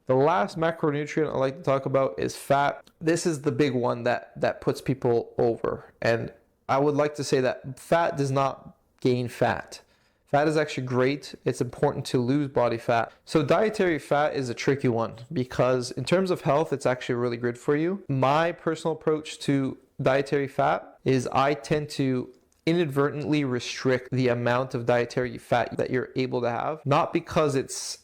The last macronutrient I like to talk about is fat. This is the big one that puts people over. And I would like to say that fat does not gain fat. Fat is actually great. It's important to lose body fat. So dietary fat is a tricky one because in terms of health, it's actually really good for you. My personal approach to dietary fat is I tend to inadvertently restrict the amount of dietary fat that you're able to have, not because it's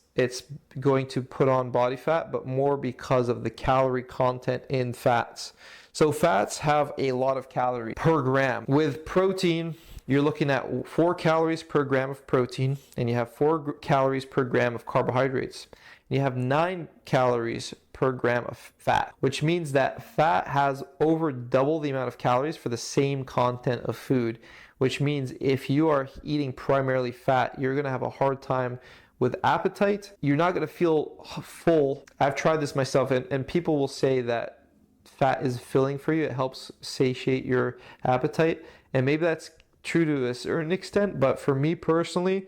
going to put on body fat, but more because of the calorie content in fats. So fats have a lot of calories per gram. With protein, you're looking at 4 calories per gram of protein, and you have 4 calories per gram of carbohydrates. And you have 9 calories per gram of fat, which means that fat has over double the amount of calories for the same content of food, which means if you are eating primarily fat, you're going to have a hard time with appetite. You're not going to feel full. I've tried this myself, and people will say that fat is filling for you. It helps satiate your appetite. And maybe that's true to a certain extent, but for me personally,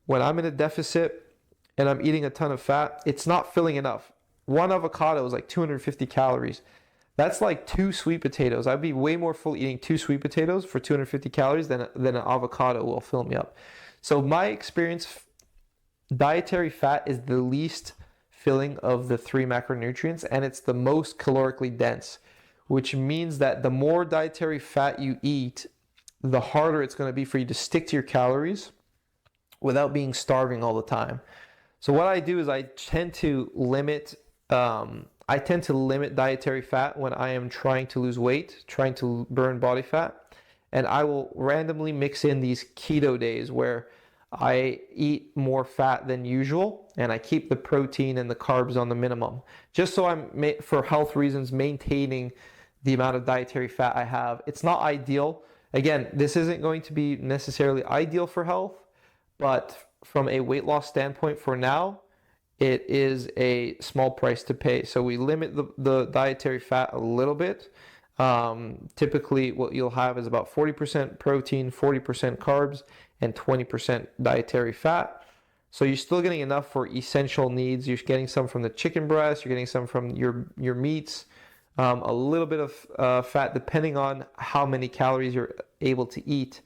when I'm in a deficit and I'm eating a ton of fat, it's not filling enough. One avocado is like 250 calories. That's like 2 sweet potatoes. I'd be way more full eating 2 sweet potatoes for 250 calories than an avocado will fill me up. So my experience, dietary fat is the least filling of the 3 macronutrients, and it's the most calorically dense, which means that the more dietary fat you eat, the harder it's going to be for you to stick to your calories without being starving all the time. So what I do is I tend to limit dietary fat when I am trying to lose weight, trying to burn body fat, and I will randomly mix in these keto days where I eat more fat than usual, and I keep the protein and the carbs on the minimum, just so I'm, for health reasons, maintaining the amount of dietary fat I have. It's not ideal. Again, this isn't going to be necessarily ideal for health, but from a weight loss standpoint for now, it is a small price to pay. So we limit the dietary fat a little bit. Typically, what you'll have is about 40% protein, 40% carbs, and 20% dietary fat. So you're still getting enough for essential needs. You're getting some from the chicken breast, you're getting some from your meats, a little bit of fat depending on how many calories you're able to eat.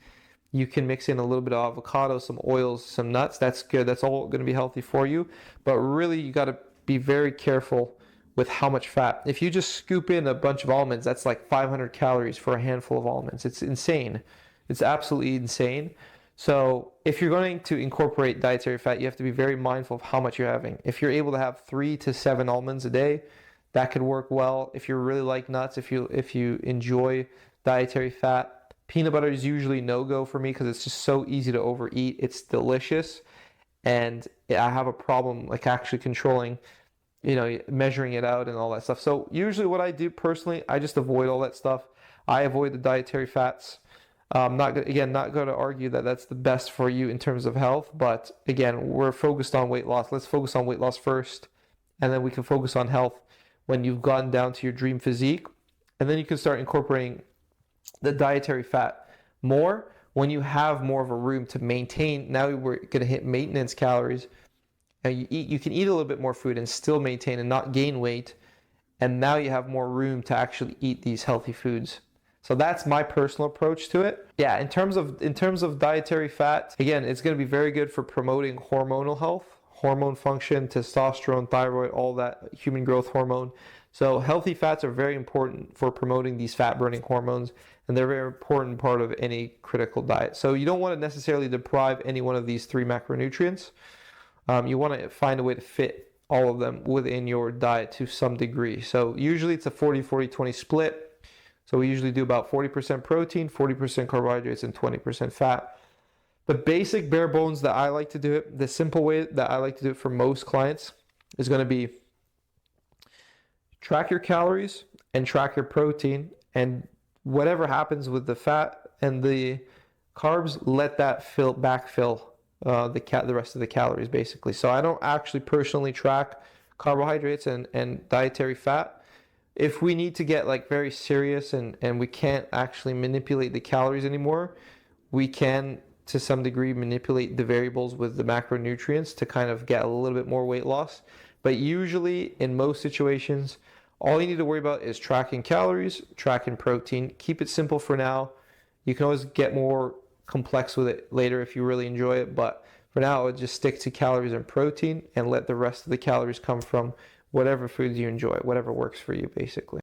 You can mix in a little bit of avocado, some oils, some nuts. That's good. That's all going to be healthy for you. But really, you got to be very careful with how much fat. If you just scoop in a bunch of almonds, that's like 500 calories for a handful of almonds. It's insane. It's absolutely insane. So if you're going to incorporate dietary fat, you have to be very mindful of how much you're having. If you're able to have 3 to 7 almonds a day, that could work well. If you really like nuts, if you enjoy dietary fat, peanut butter is usually no-go for me because it's just so easy to overeat. It's delicious, and I have a problem like actually controlling, measuring it out and all that stuff. So usually what I do personally, I just avoid all that stuff. I avoid the dietary fats. Not going to argue that that's the best for you in terms of health, but again, we're focused on weight loss. Let's focus on weight loss first, and then we can focus on health when you've gotten down to your dream physique, and then you can start incorporating the dietary fat more when you have more of a room to maintain. Now we're going to hit maintenance calories, and you can eat a little bit more food and still maintain and not gain weight, and now you have more room to actually eat these healthy foods. So that's my personal approach to it. Yeah, in terms of dietary fat, again, it's going to be very good for promoting hormonal health, hormone function, testosterone, thyroid, all that human growth hormone. So healthy fats are very important for promoting these fat burning hormones, and they're a very important part of any critical diet. So you don't want to necessarily deprive any one of these 3 macronutrients. You want to find a way to fit all of them within your diet to some degree. So usually it's a 40-40-20 split. So we usually do about 40% protein, 40% carbohydrates, and 20% fat. The basic bare bones that I like to do it, the simple way that I like to do it for most clients is going to be track your calories and track your protein, and whatever happens with the fat and the carbs, let that backfill the rest of the calories basically. So I don't actually personally track carbohydrates and dietary fat. If we need to get like very serious and we can't actually manipulate the calories anymore, we can to some degree manipulate the variables with the macronutrients to kind of get a little bit more weight loss. But usually, in most situations, all you need to worry about is tracking calories, tracking protein. Keep it simple for now. You can always get more complex with it later if you really enjoy it, but for now, I would just stick to calories and protein and let the rest of the calories come from whatever foods you enjoy, whatever works for you, basically.